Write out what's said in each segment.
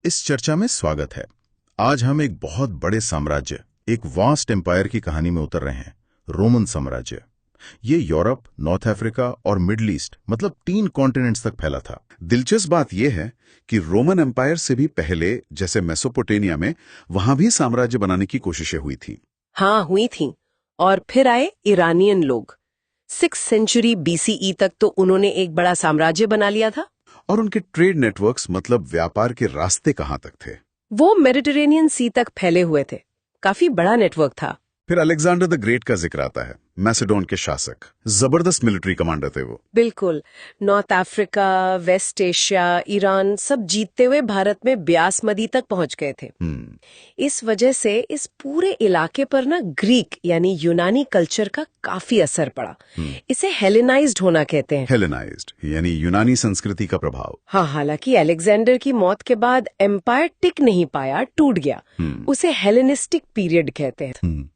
इस चर्चा में स्वागत है। आज हम एक बहुत बड़े साम्राज्य, एक वास्ट एम्पायर की कहानी में उतर रहे हैं, रोमन साम्राज्य। ये यूरोप, नॉर्थ अफ्रीका और मिडिल ईस्ट मतलब 3 कॉन्टिनेंट्स तक फैला था। दिलचस्प बात यह है कि रोमन एम्पायर से भी पहले, जैसे मेसोपोटामिया में, वहां भी साम्राज्य बनाने की कोशिशें हुई थी। हाँ, हुई थी। और फिर आए ईरानियन लोग। 6th सेंचुरी BCE तक तो उन्होंने एक बड़ा साम्राज्य बना लिया था। और उनके ट्रेड नेटवर्क्स मतलब व्यापार के रास्ते कहां तक थे? वो मेडिटेरेनियन सी तक फैले हुए थे। काफी बड़ा नेटवर्क था। फिर अलेक्जेंडर द ग्रेट का जिक्र आता है, मैसेडोन के शासक, जबरदस्त मिलिट्री कमांडर थे वो। बिल्कुल। North Africa, West Asia, Iran सब जीतते हुए भारत में ब्यासमती तक पहुंच गए थे। इस वजह से इस पूरे इलाके पर ना ग्रीक यानी यूनानी कल्चर का काफी असर पड़ा। इसे हेलेनाइज्ड होना कहते हैं। हेलेनाइज्ड यानी यूनानी संस्कृति का प्रभाव। हाँ, हालांकि अलेक्जेंडर की मौत के बाद एम्पायर टिक नहीं पाया, टूट गया। उसे हेलेनिस्टिक पीरियड कहते हैं।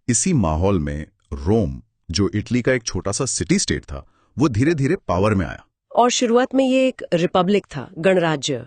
इसी माहौल में रोम, जो इटली का एक छोटा सा सिटी स्टेट था, वो धीरे धीरे पावर में आया। और शुरुआत में ये एक रिपब्लिक था, गणराज्य,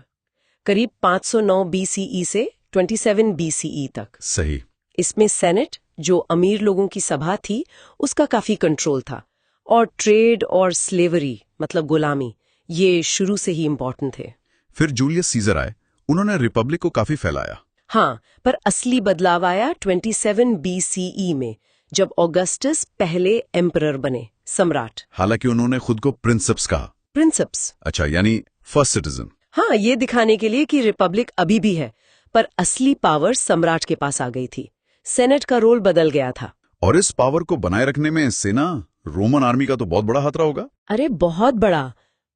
करीब 509 BCE से 27 BCE तक। सही। इसमें सेनेट, जो अमीर लोगों की सभा थी, उसका काफी कंट्रोल था। और ट्रेड और स्लेवरी मतलब गुलामी, ये शुरू से ही इम्पोर्टेंट थे। फिर जूलियस सीजर आए, उन्होंने रिपब्लिक को काफी फैलाया। हाँ, पर असली बदलाव आया 27 BCE में, जब ऑगस्टस पहले एम्परर बने, सम्राट। हालांकि उन्होंने खुद को प्रिंसेप्स कहा। प्रिंसेप्स? अच्छा, यानी फर्स्ट सिटीजन। हाँ, ये दिखाने के लिए कि रिपब्लिक अभी भी है, पर असली पावर सम्राट के पास आ गई थी। सेनेट का रोल बदल गया था। और इस पावर को बनाए रखने में सेना, रोमन आर्मी का तो बहुत बड़ा हाथ रहा होगा। अरे बहुत बड़ा।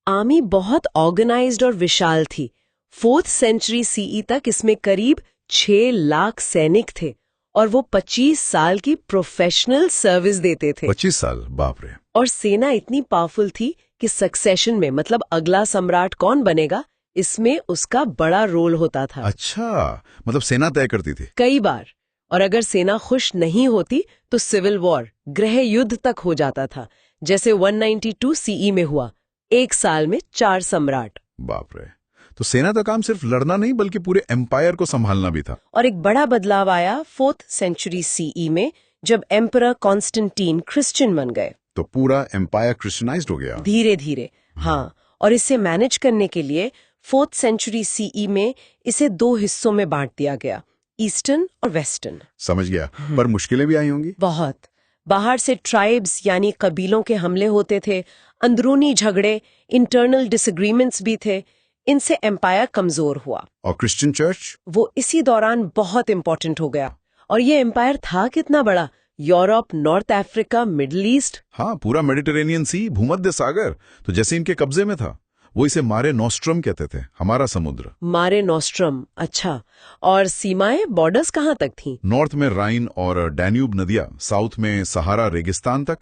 आर्मी बहुत ऑर्गेनाइज्ड और विशाल थी। 4th सेंचुरी CE तक इसमें करीब 6 लाख सैनिक थे और वो 25 साल की प्रोफेशनल सर्विस देते थे। 25 साल, बाप रे। और सेना इतनी पावरफुल थी कि सक्सेशन में मतलब अगला सम्राट कौन बनेगा, इसमें उसका बड़ा रोल होता था। अच्छा, मतलब सेना तय करती थी कई बार। और अगर सेना खुश नहीं होती तो सिविल वॉर, गृह युद्ध तक हो जाता था, जैसे 192 CE में हुआ। 1 साल में 4 सम्राट। बाप रे। तो सेना का काम सिर्फ लड़ना नहीं बल्कि पूरे एम्पायर को संभालना भी था। और एक बड़ा बदलाव आया 4th सेंचुरी CE में, जब एम्परर कॉन्स्टेंटीन क्रिश्चियन बन गए। तो पूरा एम्पायर क्रिश्चियनाइज्ड हो गया धीरे धीरे। हाँ, और इसे मैनेज करने के लिए 4th सेंचुरी CE में इसे 2 हिस्सों में बांट दिया गया, ईस्टर्न और वेस्टर्न। समझ गया। पर मुश्किलें भी आई होंगी। बहुत। बाहर से ट्राइब्स यानी कबीलों के हमले होते थे, अंदरूनी झगड़े, इंटरनल डिसएग्रीमेंट्स भी थे। इनसे एम्पायर कमजोर हुआ। और क्रिश्चियन चर्च? वो इसी दौरान बहुत इंपॉर्टेंट हो गया। और ये एम्पायर था कितना बड़ा? Europe, north Africa, middle east. हाँ, पूरा मेडिटेरेनियन सी, भूमध्य सागर तो जैसे इनके कब्जे में था। वो इसे मारे नोस्ट्रम कहते थे, हमारा समुद्र। मारे नोस्ट्रम, अच्छा। और सीमाएं, बॉर्डर्स कहाँ तक थी? नॉर्थ में राइन और डैन्यूब नदियां, साउथ में सहारा रेगिस्तान तक,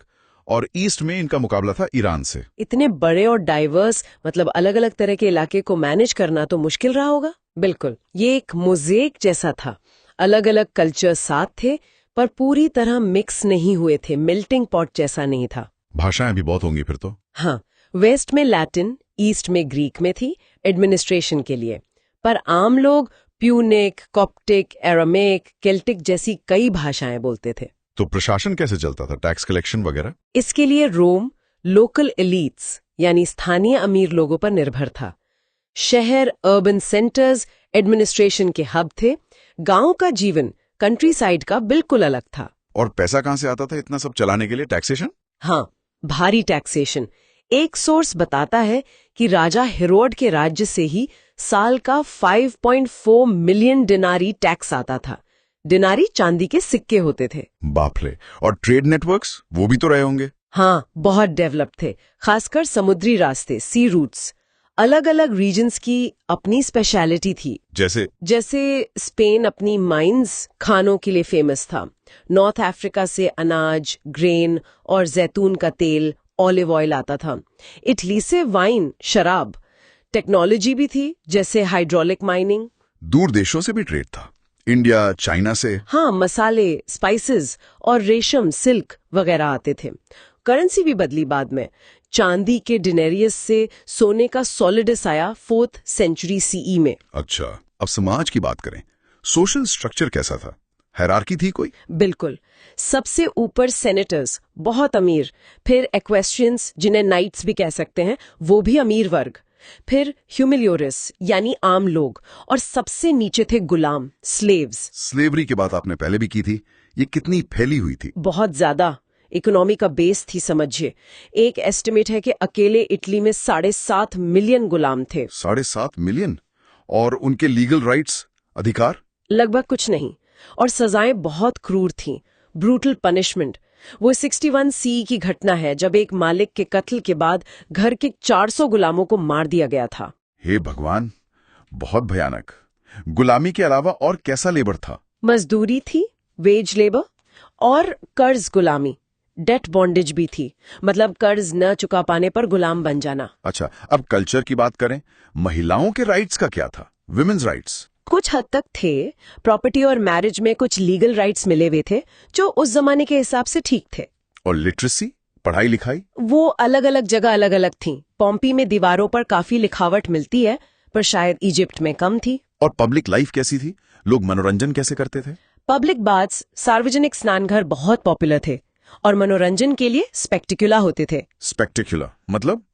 और ईस्ट में इनका मुकाबला था ईरान से। इतने बड़े और डाइवर्स मतलब अलग अलग तरह के इलाके को मैनेज करना तो मुश्किल रहा होगा। बिल्कुल, ये एक मोज़ेक जैसा था। अलग अलग कल्चर साथ थे पर पूरी तरह मिक्स नहीं हुए थे, मेल्टिंग पॉट जैसा नहीं था। भाषाएं भी बहुत होंगी फिर तो। हाँ, वेस्ट में लैटिन, ईस्ट में ग्रीक में थी एडमिनिस्ट्रेशन के लिए। पर आम लोग प्यूनिक, कॉप्टिक, एरामेक, केल्टिक जैसी कई भाषाएं बोलते थे। तो प्रशासन कैसे चलता था, टैक्स कलेक्शन वगैरह? इसके लिए रोम लोकल एलीट्स यानी स्थानीय अमीर लोगों पर निर्भर था। शहर, अर्बन सेंटर्स एडमिनिस्ट्रेशन के हब थे। गांव का जीवन कंट्री साइड का बिल्कुल अलग था। और पैसा कहां से आता था इतना सब चलाने के लिए? टैक्सेशन? हाँ, भारी टैक्सेशन। एक सोर्स बताता है कि राजा हेरोड के राज्य से ही साल का 5.4 मिलियन दिनारी टैक्स आता था। दिनारी चांदी के सिक्के होते थे। बाप रे। और ट्रेड नेटवर्क्स, वो भी तो रहे होंगे। हाँ, बहुत डेवलप थे, खासकर समुद्री रास्ते, सी रूट्स। अलग अलग रीजन्स की अपनी स्पेशलिटी थी। जैसे स्पेन अपनी माइंस, खानों के लिए फेमस था। नॉर्थ अफ्रीका से अनाज, ग्रेन और जैतून का तेल, ऑलिव ऑयल आता था। इटली से वाइन, शराब। टेक्नोलॉजी भी थी, जैसे हाइड्रोलिक माइनिंग। दूर देशों से भी ट्रेड था, इंडिया, चाइना से। हाँ, मसाले, स्पाइसेस और रेशम, सिल्क वगैरह आते थे। करेंसी भी बदली बाद में। चांदी के डिनेरियस से सोने का सॉलिडस आया 4th सेंचुरी CE में। अच्छा। अब समाज की बात करें, सोशल स्ट्रक्चर कैसा था? हायरार्की थी कोई? बिल्कुल। सबसे ऊपर सेनेटर्स, बहुत अमीर, फिर एक्वेस्ट्रियंस जिन्हें नाइट्स भी कह सकते हैं, वो भी अमीर वर्ग, फिर ह्यूमिलियोरिस यानी आम लोग, और सबसे नीचे थे गुलाम, स्लेव्स। स्लेवरी की बात आपने पहले भी की थी, ये कितनी फैली हुई थी? बहुत ज्यादा। इकोनॉमी का बेस थी, समझिए। एक एस्टिमेट है कि अकेले इटली में 7.5 मिलियन गुलाम थे। 7.5 मिलियन? और उनके लीगल राइट्स, अधिकार? लगभग कुछ नहीं। और सजाएं बहुत क्रूर थीं, ब्रूटल पनिशमेंट। वो 61 सी की घटना है जब एक मालिक के कत्ल के बाद घर के 400 गुलामों को मार दिया गया था। हे भगवान, बहुत भयानक। गुलामी के अलावा और कैसा लेबर था? मजदूरी थी, वेज लेबर, और कर्ज गुलामी, डेट बॉन्डेज भी थी, मतलब कर्ज न चुका पाने पर गुलाम बन जाना। अच्छा, अब कल्चर की बात करें, महिलाओं के राइट्स का क्या था? Women's rights? कुछ हद तक थे। प्रॉपर्टी और मैरिज में कुछ लीगल राइट्स मिले हुए थे जो उस जमाने के हिसाब से ठीक थे। और लिटरेसी, पढ़ाई लिखाई? वो अलग अलग जगह अलग अलग थी। पॉम्पी में दीवारों पर काफी लिखावट मिलती है, पर शायद इजिप्ट में कम थी। और पब्लिक लाइफ कैसी थी? लोग मनोरंजन कैसे करते थे? पब्लिक बाथ्स, सार्वजनिक स्नानघर बहुत पॉपुलर थे, और मनोरंजन के लिए स्पेक्टिकुला होते थे। स्पेक्टिकुलर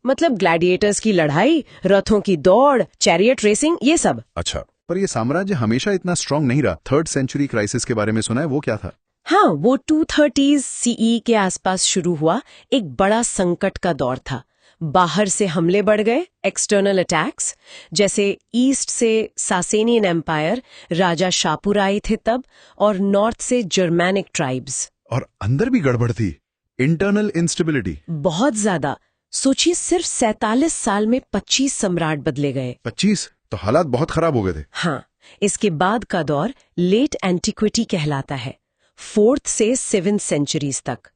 मतलब ग्लैडिएटर्स की लड़ाई, रथों की दौड़, चैरियट रेसिंग, ये सब। अच्छा, पर ये साम्राज्य हमेशा इतना स्ट्रांग नहीं रहा। 3rd सेंचुरी क्राइसिस के बारे में सुना है, वो क्या था? हाँ, वो 230 सीई के आसपास शुरू हुआ एक बड़ा संकट का दौर था। बाहर से हमले बढ़ गए, एक्सटर्नल अटैक्स, जैसे ईस्ट से सासेनियन एम्पायर, राजा शापुराई थे तब, और नॉर्थ से जर्मैनिक ट्राइब्स। और अंदर भी गड़बड़ थी, इंटरनल इंस्टेबिलिटी। बहुत ज्यादा। सोचिए, सिर्फ 47 साल में 25 सम्राट बदले गए। 25? तो हालात बहुत खराब हो गए थे। हाँ, इसके बाद का दौर लेट एंटिक्विटी कहलाता है, 4th से 7th सेंचुरीज तक।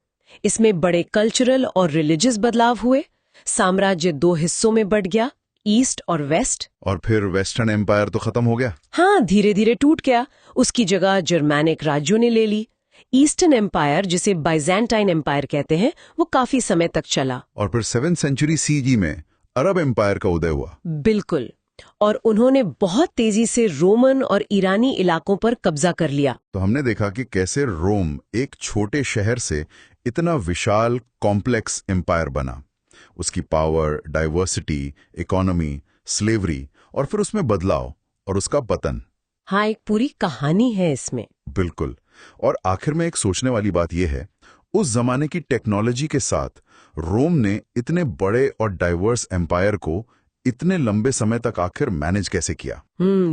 इसमें बड़े कल्चरल और रिलीजियस बदलाव हुए। साम्राज्य 2 हिस्सों में बढ़ गया, ईस्ट और वेस्ट। और फिर वेस्टर्न एम्पायर तो खत्म हो गया। हाँ, धीरे धीरे टूट गया। उसकी जगह जर्मैनिक राज्यों ने ले ली। ईस्टर्न एम्पायर, जिसे बाइजेंटाइन एम्पायर कहते हैं, वो काफी समय तक चला। और फिर 7th सेंचुरी सीजी में अरब एम्पायर का उदय हुआ। बिल्कुल। और उन्होंने बहुत तेजी से रोमन और ईरानी इलाकों पर कब्जा कर लिया। तो हमने देखा कि कैसे रोम एक छोटे शहर से इतना विशाल कॉम्प्लेक्स एम्पायर बना। उसकी पावर, डाइवर्सिटी, इकोनॉमी, स्लेवरी, और फिर उसमें बदलाव और उसका पतन। हाँ, एक पूरी कहानी है इसमें। बिल्कुल। और आखिर में एक सोचने वाली बात यह है, उस जमाने की टेक्नोलॉजी के साथ रोम ने इतने बड़े और डाइवर्स एम्पायर को इतने लंबे समय तक आखिर मैनेज कैसे किया?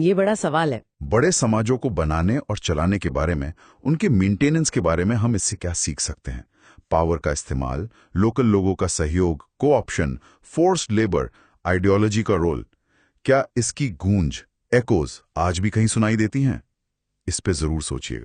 ये बड़ा सवाल है। बड़े समाजों को बनाने और चलाने के बारे में, उनके मेंटेनेंस के बारे में हम इससे क्या सीख सकते हैं? पावर का इस्तेमाल, लोकल लोगों का सहयोग, कोऑप्शन, फोर्स्ड लेबर, आइडियोलॉजी का रोल, क्या इसकी गूंज, एकोज आज भी कहीं सुनाई देती हैं? इस पे जरूर सोचिएगा।